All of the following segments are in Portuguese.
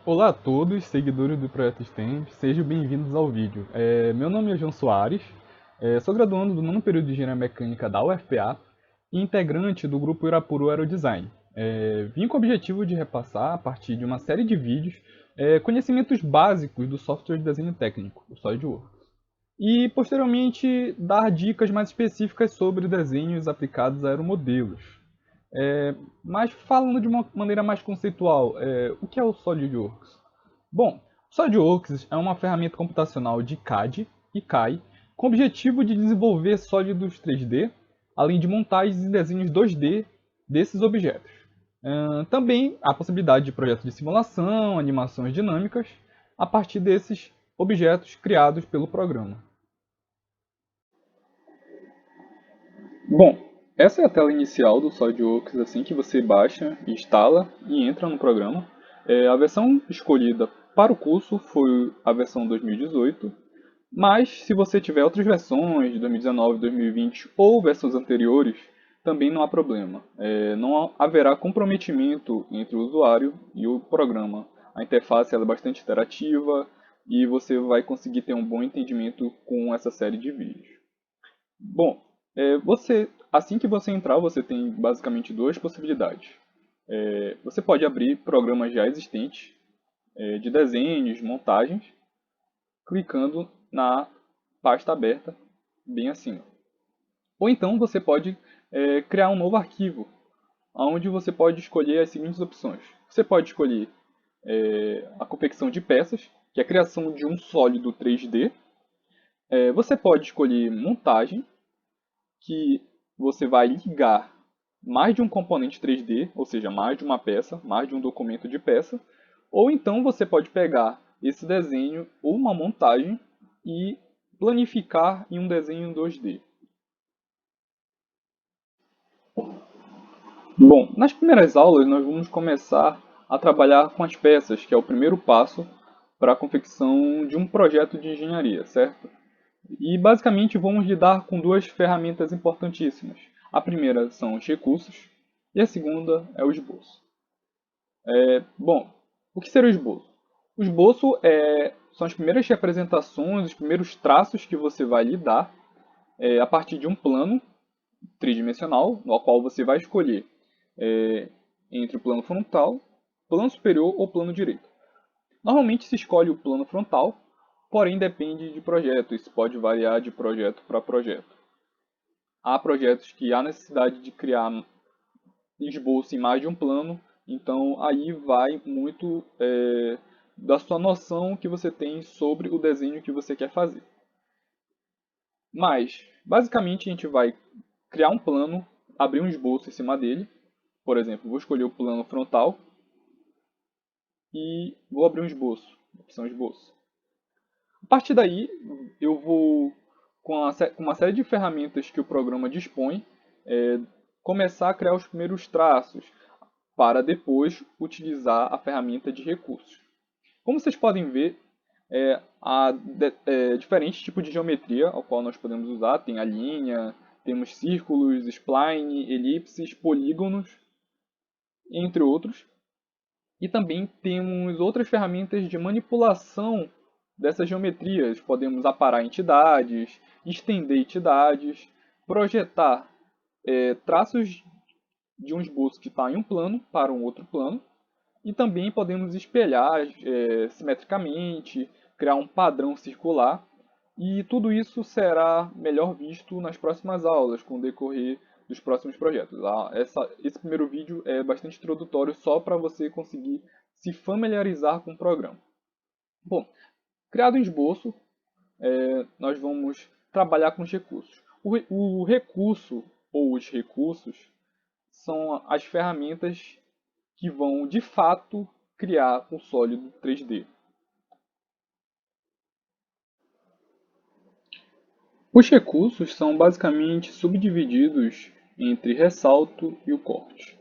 Olá a todos, seguidores do Projeto STEM, sejam bem-vindos ao vídeo. Meu nome é João Soares, sou graduando do nono período de Engenharia Mecânica da UFPA e integrante do grupo Irapuru Aerodesign. Vim com o objetivo de repassar, a partir de uma série de vídeos, conhecimentos básicos do software de desenho técnico, o SolidWorks, e posteriormente dar dicas mais específicas sobre desenhos aplicados a aeromodelos. Mas falando de uma maneira mais conceitual, o que é o SolidWorks? Bom, o SolidWorks é uma ferramenta computacional de CAD e CAI com o objetivo de desenvolver sólidos 3D, além de montagens e desenhos 2D desses objetos. Também há a possibilidade de projetos de simulação, animações dinâmicas, a partir desses objetos criados pelo programa. Bom, essa é a tela inicial do SolidWorks assim que você baixa, instala e entra no programa. A versão escolhida para o curso foi a versão 2018, mas se você tiver outras versões de 2019, 2020 ou versões anteriores, também não há problema. Não haverá comprometimento entre o usuário e o programa. A interface é bastante interativa e você vai conseguir ter um bom entendimento com essa série de vídeos. Bom, assim que você entrar, você tem basicamente duas possibilidades. Você pode abrir programas já existentes de desenhos, montagens, clicando na pasta aberta bem acima. Ou então você pode criar um novo arquivo, onde você pode escolher as seguintes opções. Você pode escolher a confecção de peças, que é a criação de um sólido 3D. Você pode escolher montagem, que você vai ligar mais de um componente 3D, ou seja, mais de uma peça, mais de um documento de peça, ou então você pode pegar esse desenho ou uma montagem e planificar em um desenho 2D. Bom, nas primeiras aulas nós vamos começar a trabalhar com as peças, que é o primeiro passo para a confecção de um projeto de engenharia, certo? E basicamente vamos lidar com duas ferramentas importantíssimas. A primeira são os recursos e a segunda é o esboço. Bom, o que seria o esboço? O esboço são as primeiras representações, os primeiros traços que você vai lidar a partir de um plano tridimensional, no qual você vai escolher entre o plano frontal, plano superior ou plano direito. Normalmente se escolhe o plano frontal, porém depende de projeto, isso pode variar de projeto para projeto. Há projetos que há necessidade de criar esboço em mais de um plano, então aí vai muito da sua noção que você tem sobre o desenho que você quer fazer. Mas, basicamente, a gente vai criar um plano, abrir um esboço em cima dele. Por exemplo, vou escolher o plano frontal e vou abrir um esboço, opção esboço. A partir daí, eu vou, com uma série de ferramentas que o programa dispõe, começar a criar os primeiros traços, para depois utilizar a ferramenta de recursos. Como vocês podem ver, há diferentes tipos de geometria ao qual nós podemos usar. Tem a linha, temos círculos, spline, elipses, polígonos, entre outros. E também temos outras ferramentas de manipulação dessas geometrias. Podemos aparar entidades, estender entidades, projetar traços de um esboço que está em um plano para um outro plano. E também podemos espelhar simetricamente, criar um padrão circular. E tudo isso será melhor visto nas próximas aulas, com o decorrer dos próximos projetos. Esse primeiro vídeo é bastante introdutório só para você conseguir se familiarizar com o programa. Bom, criado um esboço, nós vamos trabalhar com os recursos. O recurso ou os recursos são as ferramentas que vão de fato criar um sólido 3D. Os recursos são basicamente subdivididos entre ressalto e o corte.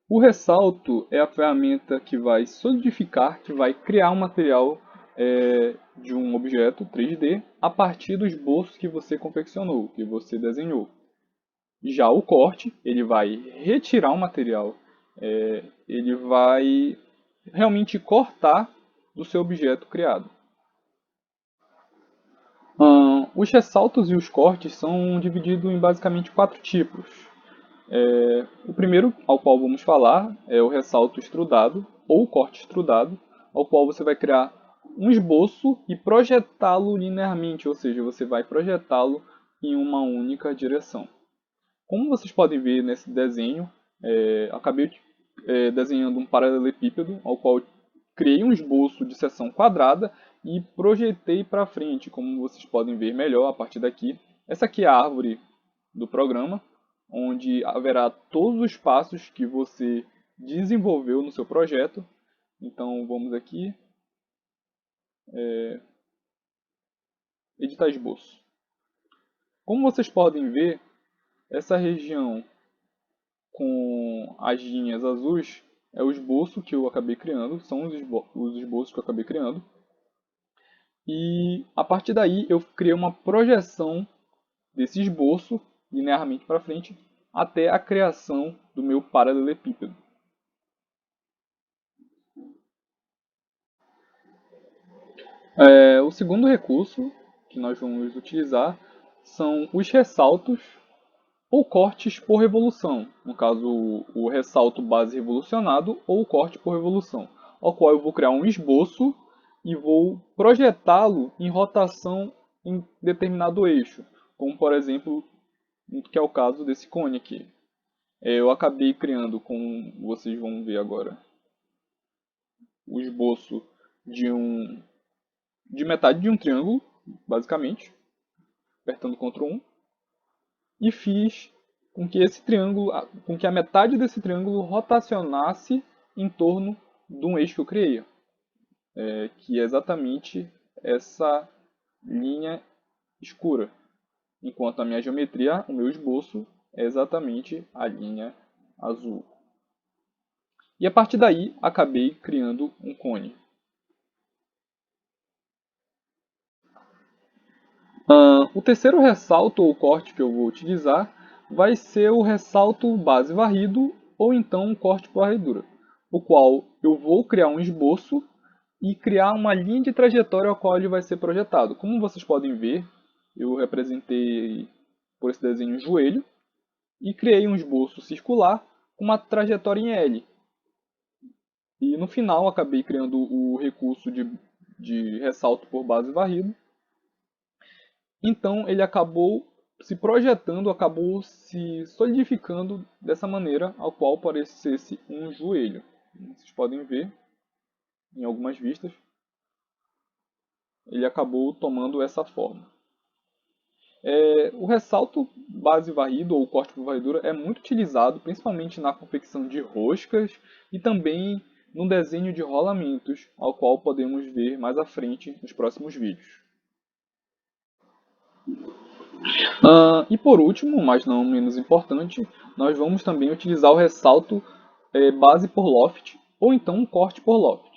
O ressalto é a ferramenta que vai solidificar, que vai criar um material de um objeto 3D a partir do esboço que você confeccionou, que você desenhou. Já o corte, ele vai retirar o material ele vai realmente cortar do seu objeto criado. Os ressaltos e os cortes são divididos em basicamente 4 tipos. O primeiro, ao qual vamos falar, é o ressalto extrudado ou corte extrudado, ao qual você vai criar um esboço e projetá-lo linearmente, ou seja, você vai projetá-lo em uma única direção. Como vocês podem ver nesse desenho, acabei desenhando um paralelepípedo, ao qual criei um esboço de seção quadrada e projetei para frente, como vocês podem ver melhor a partir daqui. Essa aqui é a árvore do programa, onde haverá todos os passos que você desenvolveu no seu projeto. Então vamos aqui, editar esboço. Como vocês podem ver, essa região com as linhas azuis é o esboço que eu acabei criando, são os esboços que eu acabei criando. E a partir daí eu criei uma projeção desse esboço linearmente para frente até a criação do meu paralelepípedo. O segundo recurso que nós vamos utilizar são os ressaltos ou cortes por revolução. No caso, o ressalto base revolucionado ou o corte por revolução, ao qual eu vou criar um esboço e vou projetá-lo em rotação em determinado eixo, como por exemplo, que é o caso desse cone aqui. Eu acabei criando, como vocês vão ver agora, o esboço de metade de um triângulo, basicamente, apertando Ctrl 1, e fiz com que esse triângulo, com que a metade desse triângulo rotacionasse em torno de um eixo que eu criei, que é exatamente essa linha escura, enquanto a minha geometria, o meu esboço, é exatamente a linha azul. E a partir daí, acabei criando um cone. O terceiro ressalto ou corte que eu vou utilizar vai ser o ressalto base varrido ou então um corte por varredura, o qual eu vou criar um esboço e criar uma linha de trajetória ao qual ele vai ser projetado. Como vocês podem ver, eu representei por esse desenho um joelho e criei um esboço circular com uma trajetória em L. E no final acabei criando o recurso de ressalto por base varrido. Então ele acabou se projetando, acabou se solidificando dessa maneira, ao qual parecesse um joelho. Vocês podem ver em algumas vistas, ele acabou tomando essa forma. O ressalto base varrido ou corte por varredura é muito utilizado, principalmente na confecção de roscas e também no desenho de rolamentos, ao qual podemos ver mais à frente nos próximos vídeos. E por último, mas não menos importante, nós vamos também utilizar o ressalto base por loft, ou então um corte por loft,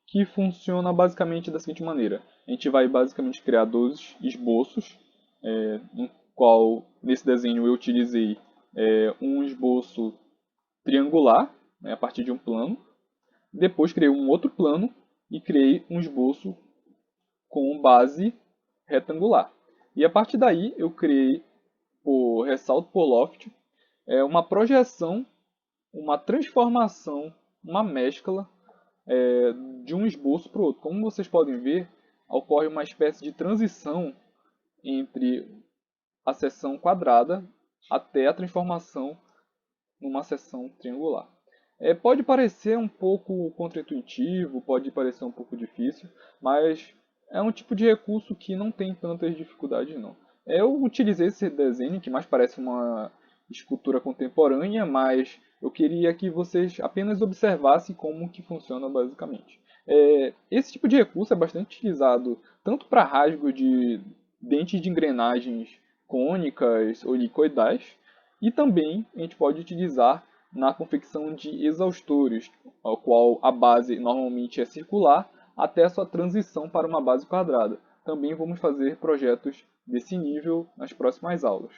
que funciona basicamente da seguinte maneira. A gente vai basicamente criar dois esboços, no qual nesse desenho eu utilizei um esboço triangular, a partir de um plano. Depois criei um outro plano e criei um esboço com base retangular. E a partir daí eu criei por ressalto por loft, uma projeção, uma transformação, uma mescla de um esboço para o outro. Como vocês podem ver, ocorre uma espécie de transição entre a seção quadrada até a transformação numa seção triangular. Pode parecer um pouco contraintuitivo, pode parecer um pouco difícil, mas é um tipo de recurso que não tem tantas dificuldades não. Eu utilizei esse desenho que mais parece uma escultura contemporânea, mas eu queria que vocês apenas observassem como que funciona basicamente. Esse tipo de recurso é bastante utilizado tanto para rasgo de dentes de engrenagens cônicas ou helicoidais, e também a gente pode utilizar na confecção de exaustores, ao qual a base normalmente é circular, até a sua transição para uma base quadrada. Também vamos fazer projetos desse nível nas próximas aulas.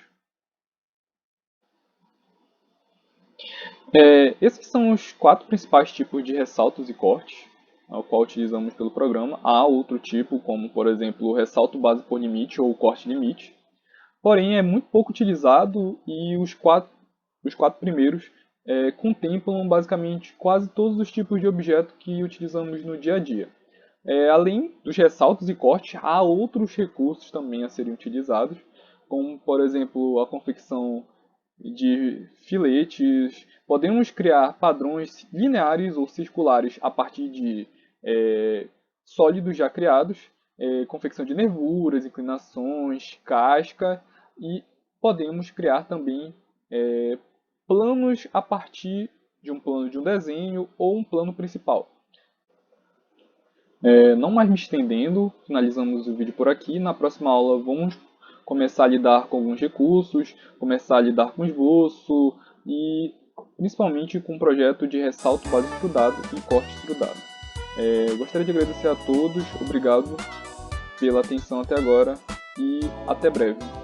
Esses são os 4 principais tipos de ressaltos e cortes, ao qual utilizamos pelo programa. Há outro tipo, como por exemplo o ressalto base por limite ou o corte limite, porém é muito pouco utilizado e os quatro primeiros contemplam basicamente quase todos os tipos de objeto que utilizamos no dia a dia. Além dos ressaltos e cortes, há outros recursos também a serem utilizados, como por exemplo a confecção de filetes. Podemos criar padrões lineares ou circulares a partir de sólidos já criados, confecção de nervuras, inclinações, casca, e podemos criar também planos a partir de um plano de um desenho ou um plano principal. Não mais me estendendo, finalizamos o vídeo por aqui. Na próxima aula vamos começar a lidar com alguns recursos, começar a lidar com esboço e principalmente com o projeto de ressalto base extrudado e corte extrudado. Gostaria de agradecer a todos, obrigado pela atenção até agora e até breve.